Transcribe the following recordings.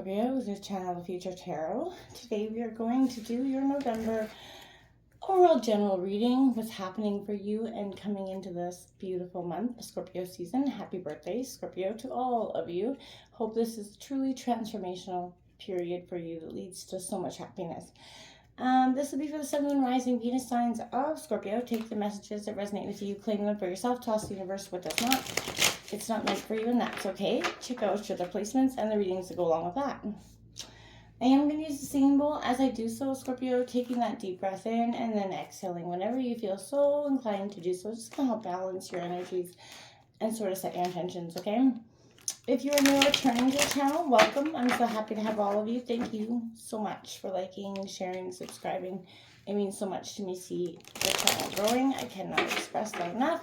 Scorpio, this is Channel the Future Tarot. Today we are going to do your November overall general reading, what's happening for you and coming into this beautiful month, Scorpio season. Happy birthday, Scorpio, to all of you. Hope this is a truly transformational period for you that leads to so much happiness. This will be for the Sun, Moon, Rising, Venus signs of Scorpio. Take the messages that resonate with you, claim them for yourself, toss the universe what does not. It's not meant for you, and that's okay. Check out your other placements and the readings that go along with that. I am going to use the singing bowl as I do so, Scorpio, taking that deep breath in and then exhaling whenever you feel so inclined to do so. Just going to help balance your energies and sort of set your intentions, okay? If you are new or returning to the channel, welcome. I'm so happy to have all of you. Thank you so much for liking, sharing, subscribing. It means so much to me to see the channel growing. I cannot express that enough.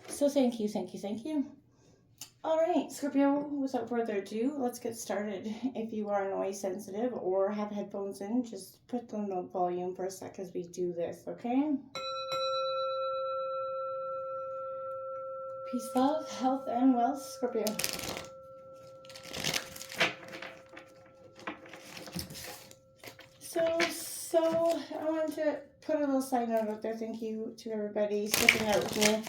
So thank you, thank you, thank you. All right, Scorpio, without further ado, let's get started. If you are noise sensitive or have headphones in, just put them on volume for a sec as we do this, okay? Peace, love, health, and wealth, Scorpio. So I wanted to put a little side note out there. Thank you to everybody sticking out with me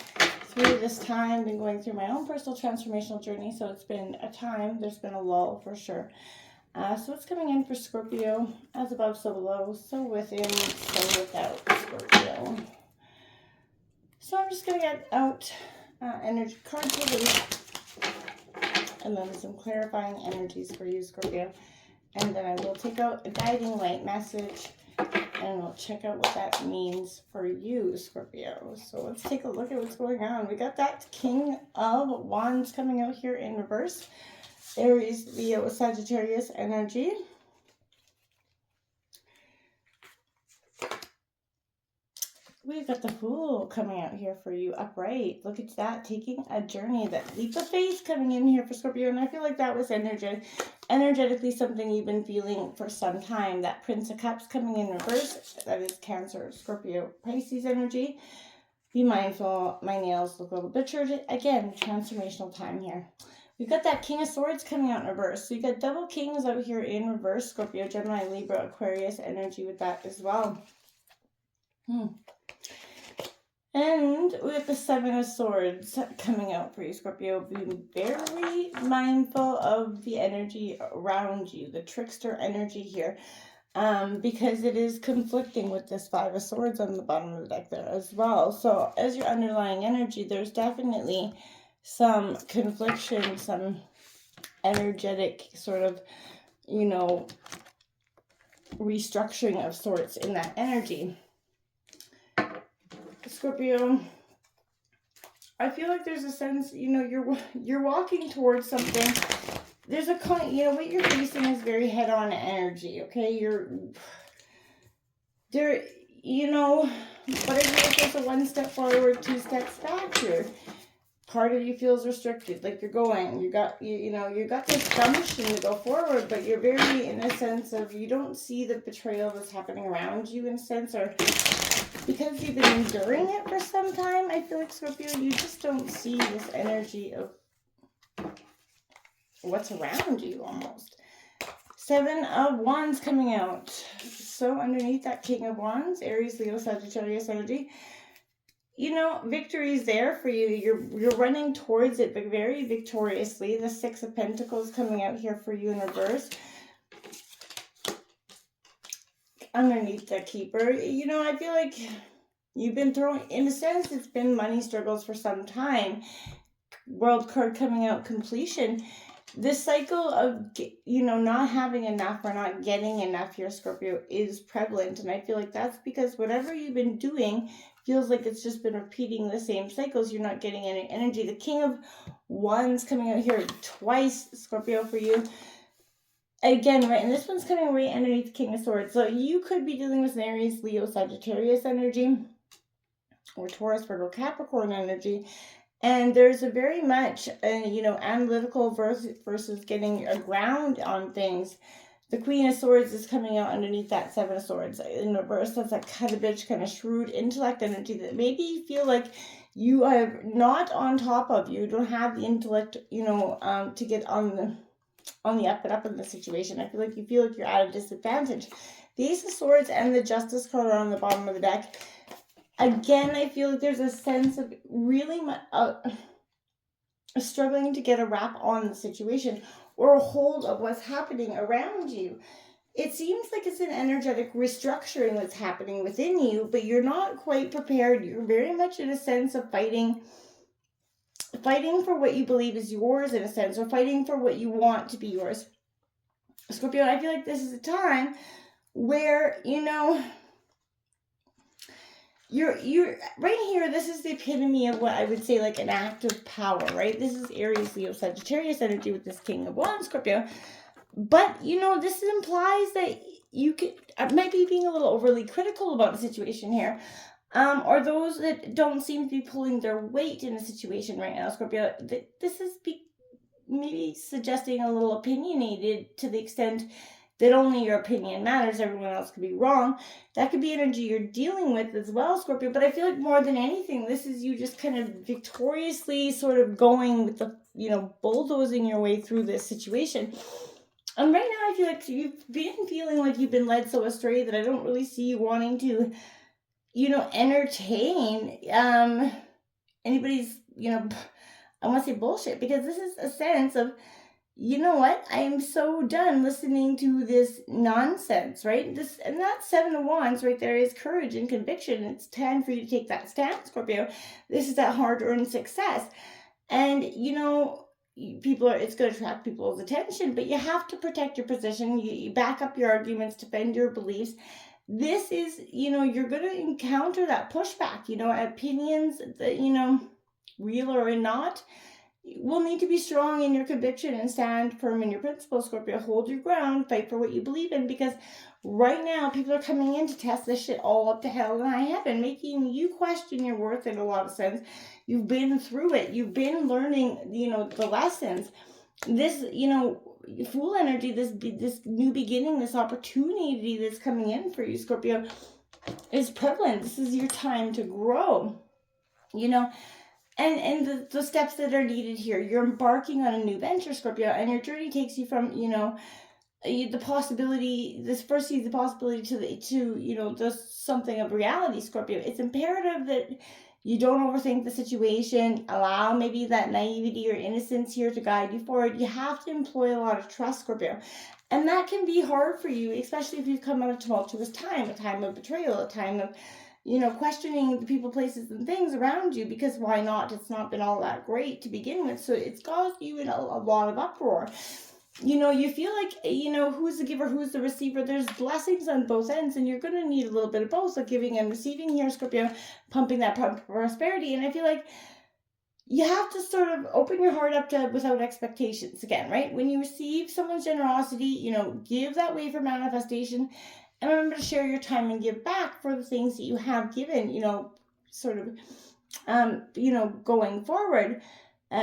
through this time. Been going through my own personal transformational journey, so it's been a time. There's been a lull for sure. So what's coming in for Scorpio? As above, so below, so within, so without, Scorpio. So I'm just gonna get out energy cards for you, and then some clarifying energies for you, Scorpio. And then I will take out a guiding light message and we'll check out what that means for you, Scorpio. So let's take a look at what's going on. We got that King of Wands coming out here in reverse. Aries, Leo, Sagittarius energy. We've got the Fool coming out here for you upright. Look at that, taking a journey. That leap of faith coming in here for Scorpio. And I feel like that was energetically something you've been feeling for some time. That Prince of Cups coming in reverse. That is Cancer, Scorpio, Pisces energy. Be mindful, my nails look a little butchered. Again, transformational time here. We've got that King of Swords coming out in reverse. So you've got double kings out here in reverse. Scorpio, Gemini, Libra, Aquarius energy with that as well. And we have the Seven of Swords coming out for you, Scorpio. Be very mindful of the energy around you, the trickster energy here, because it is conflicting with this Five of Swords on the bottom of the deck there as well. So as your underlying energy, there's definitely some confliction, some energetic sort of, restructuring of sorts in that energy. Scorpio, I feel like there's a sense, you're walking towards something. There's a, what you're facing is very head-on energy, okay? But I feel like there's a one step forward, two steps back here. Part of you feels restricted, like you're going, you got this gumption to go forward, but you're very in a sense of, you don't see the betrayal that's happening around you in a sense, or because you've been enduring it for some time, I feel like, Scorpio, you just don't see this energy of what's around you almost. Seven of Wands coming out. So underneath that King of Wands, Aries, Leo, Sagittarius energy, victory is there for you. You're running towards it, but very victoriously. The Six of Pentacles coming out here for you in reverse. Underneath the Keeper, I feel like you've been throwing, in a sense, it's been money struggles for some time. World card coming out, completion. This cycle of, not having enough or not getting enough here, Scorpio, is prevalent. And I feel like that's because whatever you've been doing feels like it's just been repeating the same cycles. You're not getting any energy. The King of Wands coming out here twice, Scorpio, for you. Again, right, and this one's coming right underneath the King of Swords. So you could be dealing with an Aries, Leo, Sagittarius energy, or Taurus, Virgo, Capricorn energy. And there's a very much, analytical versus getting a ground on things. The Queen of Swords is coming out underneath that Seven of Swords. In reverse, that's that cut a bitch kind of shrewd intellect energy that maybe you feel like you are not on top of. You don't have the intellect, to get on the on the up and up in the situation. I feel like you're at a disadvantage. The Ace of Swords and the Justice card are on the bottom of the deck. Again, I feel like there's a sense of really struggling to get a wrap on the situation or a hold of what's happening around you. It seems like it's an energetic restructuring that's happening within you, but you're not quite prepared. You're very much in a sense of fighting for what you believe is yours, in a sense, or fighting for what you want to be yours. Scorpio, I feel like this is a time where, you're right here. This is the epitome of what I would say like an act of power, right? This is Aries, Leo, Sagittarius energy with this King of Wands, Scorpio. But, this implies that you might be being a little overly critical about the situation here. Or those that don't seem to be pulling their weight in a situation right now, Scorpio. This is maybe suggesting a little opinionated to the extent that only your opinion matters, everyone else could be wrong. That could be energy you're dealing with as well, Scorpio. But I feel like more than anything, this is you just kind of victoriously sort of going with the, bulldozing your way through this situation. And right now I feel like you've been feeling like you've been led so astray that I don't really see you wanting to, entertain anybody's, I want to say bullshit, because this is a sense of, you know what? I am so done listening to this nonsense, right? And that Seven of Wands right there is courage and conviction. It's time for you to take that stand, Scorpio. This is that hard-earned success. And, it's going to attract people's attention, but you have to protect your position. You back up your arguments, defend your beliefs. This is, you're going to encounter that pushback, opinions that, real or not, will need to be strong in your conviction and stand firm in your principles, Scorpio. Hold your ground, fight for what you believe in, because right now people are coming in to test this shit all up to hell and high heaven, making you question your worth in a lot of sense. You've been through it. You've been learning, the lessons. This, Fool energy, this new beginning, this opportunity that's coming in for you, Scorpio, is prevalent. This is your time to grow, and the steps that are needed here. You're embarking on a new venture, Scorpio, and your journey takes you from, the possibility, this first sees the possibility to just something of reality, Scorpio. It's imperative that you don't overthink the situation. Allow maybe that naivety or innocence here to guide you forward. You have to employ a lot of trust, Scorpio. And that can be hard for you, especially if you've come out of a tumultuous time, a time of betrayal, a time of, questioning the people, places, and things around you, because why not? It's not been all that great to begin with. So it's caused you in a lot of uproar. You feel like, who's the giver, who's the receiver. There's blessings on both ends, and you're going to need a little bit of both, so giving and receiving here, Scorpio, pumping that prosperity. And I feel like you have to sort of open your heart up to without expectations again, right? When you receive someone's generosity, give that way for manifestation, and remember to share your time and give back for the things that you have given, going forward.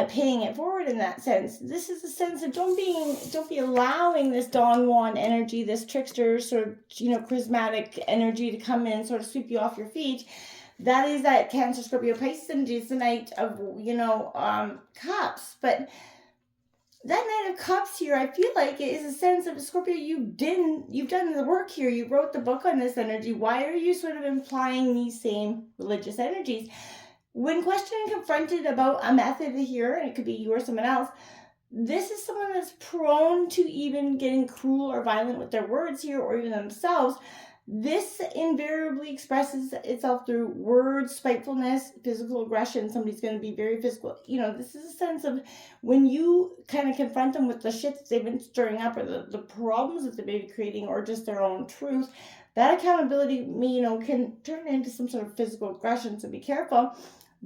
Paying it forward in that sense. This is a sense of don't be allowing this Don Juan energy, this trickster sort of, charismatic energy to come in and sort of sweep you off your feet. That is that Cancer, Scorpio, Pisces energy. It's the Knight of, Cups. But that Knight of Cups here, I feel like it is a sense of, Scorpio, you've done the work here. You wrote the book on this energy. Why are you sort of implying these same religious energies? When questioned and confronted about a method here, and it could be you or someone else, this is someone that's prone to even getting cruel or violent with their words here, or even themselves. This invariably expresses itself through words, spitefulness, physical aggression. Somebody's going to be very physical. This is a sense of when you kind of confront them with the shit that they've been stirring up, or the problems that they may be creating, or just their own truth. That accountability, can turn into some sort of physical aggression, so be careful.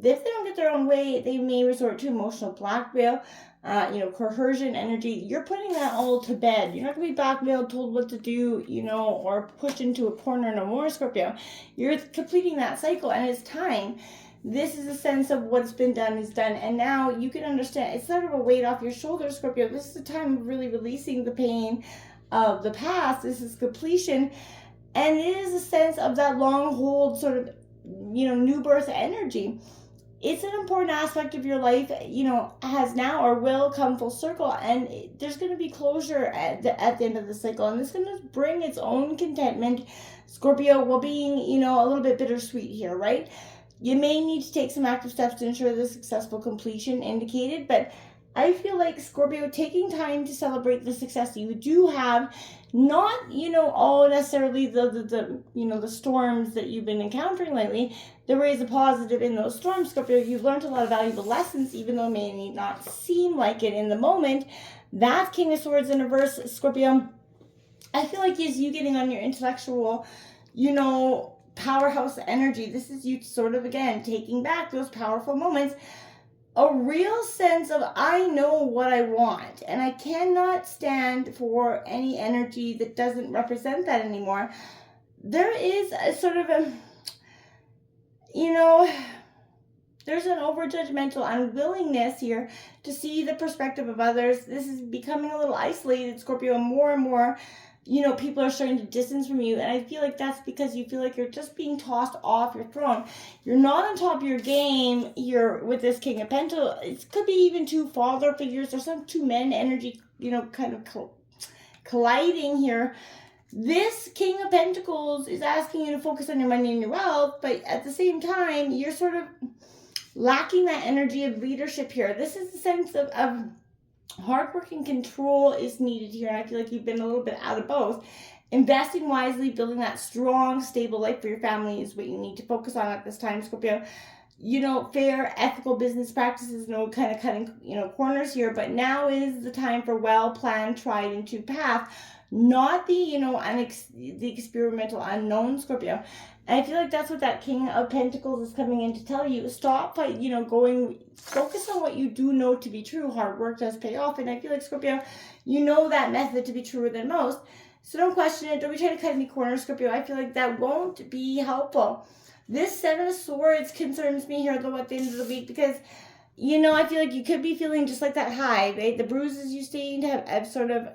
If they don't get their own way, they may resort to emotional blackmail, coercion energy. You're putting that all to bed. You're not going to be blackmailed, told what to do, or pushed into a corner no more, Scorpio. You're completing that cycle, and it's time. This is a sense of what's been done is done, and now you can understand. It's sort of a weight off your shoulders, Scorpio. This is a time of really releasing the pain of the past. This is completion, and it is a sense of that long hold, sort of, new birth energy. it's an important aspect of your life, has now or will come full circle, and there's going to be closure at the end of the cycle, and it's going to bring its own contentment, Scorpio, while being, a little bit bittersweet here, right? You may need to take some active steps to ensure the successful completion indicated, but I feel like, Scorpio, taking time to celebrate the success you do have, not, all necessarily the storms that you've been encountering lately. There is a positive in those storms, Scorpio. You've learned a lot of valuable lessons, even though it may not seem like it in the moment. That King of Swords in reverse, Scorpio, I feel like is you getting on your intellectual, powerhouse energy. This is you sort of, again, taking back those powerful moments. A real sense of, I know what I want, and I cannot stand for any energy that doesn't represent that anymore. There is a sort of a, there's an over-judgmental unwillingness here to see the perspective of others. This is becoming a little isolated, Scorpio, and more, people are starting to distance from you. And I feel like that's because you feel like you're just being tossed off your throne. You're not on top of your game here with this King of Pentacles. It could be even two father figures or some two men energy, kind of colliding here. This King of Pentacles is asking you to focus on your money and your wealth, but at the same time, you're sort of lacking that energy of leadership here. This is the sense of hard work and control is needed here. And I feel like you've been a little bit out of both. Investing wisely, building that strong, stable life for your family is what you need to focus on at this time, Scorpio. Fair, ethical business practices, no kind of cutting, corners here. But now is the time for well-planned, tried and true path, not the, the experimental unknown, Scorpio. And I feel like that's what that King of Pentacles is coming in to tell you. Stop, focus on what you do know to be true. Hard work does pay off. And I feel like, Scorpio, you know that method to be truer than most. So don't question it. Don't be trying to cut any corners, Scorpio. I feel like that won't be helpful. This Seven of Swords concerns me here, though, at the end of the week, because, I feel like you could be feeling just like that high, right? The bruises you seem to have sort of,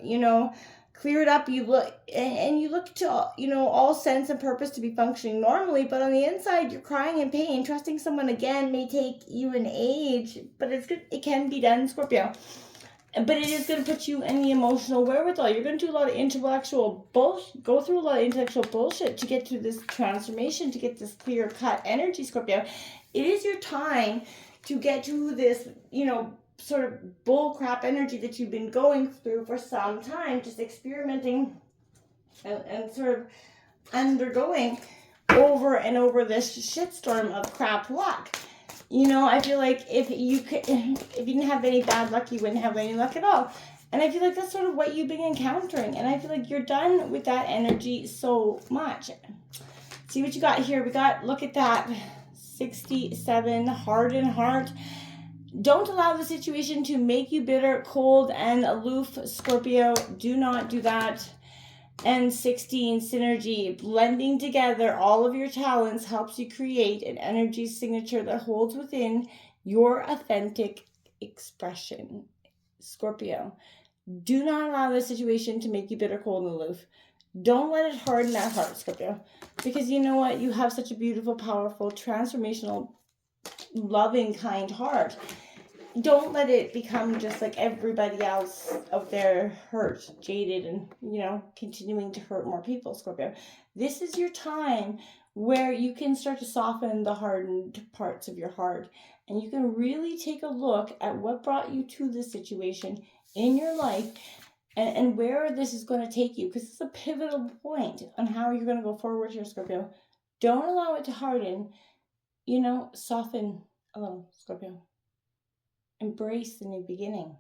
cleared up. You look to, all sense and purpose to be functioning normally, but on the inside, you're crying in pain. Trusting someone again may take you an age, but it's good. It can be done, Scorpio. But it is going to put you in the emotional wherewithal. You're going to do a lot of intellectual bullshit, go through a lot of intellectual bullshit to get to this transformation, to get this clear-cut energy, Scorpio. It is your time to get to this, sort of bull crap energy that you've been going through for some time, just experimenting and sort of undergoing over and over this shitstorm of crap luck. I feel like if you didn't have any bad luck, you wouldn't have any luck at all. And I feel like that's sort of what you've been encountering. And I feel like you're done with that energy so much. See what you got here. Look at that. 67, hardened heart. Don't allow the situation to make you bitter, cold, and aloof, Scorpio. Do not do that. And 16, synergy. Blending together all of your talents helps you create an energy signature that holds within your authentic expression, Scorpio. Do not allow the situation to make you bitter, cold, and aloof. Don't let it harden that heart, Scorpio. Because you know what? You have such a beautiful, powerful, transformational, loving, kind heart. Don't let it become just like everybody else out there, hurt, jaded, and, continuing to hurt more people, Scorpio. This is your time where you can start to soften the hardened parts of your heart. And you can really take a look at what brought you to this situation in your life and where this is going to take you. Because it's a pivotal point on how you're going to go forward here, Scorpio. Don't allow it to harden. Soften a little, Scorpio. Embrace the new beginning.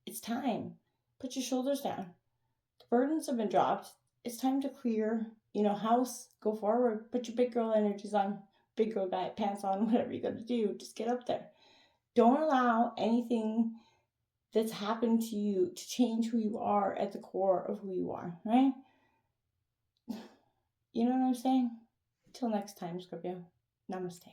It's time. Put your shoulders down. The burdens have been dropped. It's time to clear, house, go forward. Put your big girl energies on, big girl guy pants on, whatever you got to do. Just get up there. Don't allow anything that's happened to you to change who you are at the core of who you are, right? You know what I'm saying? Till next time, Scorpio. Namaste.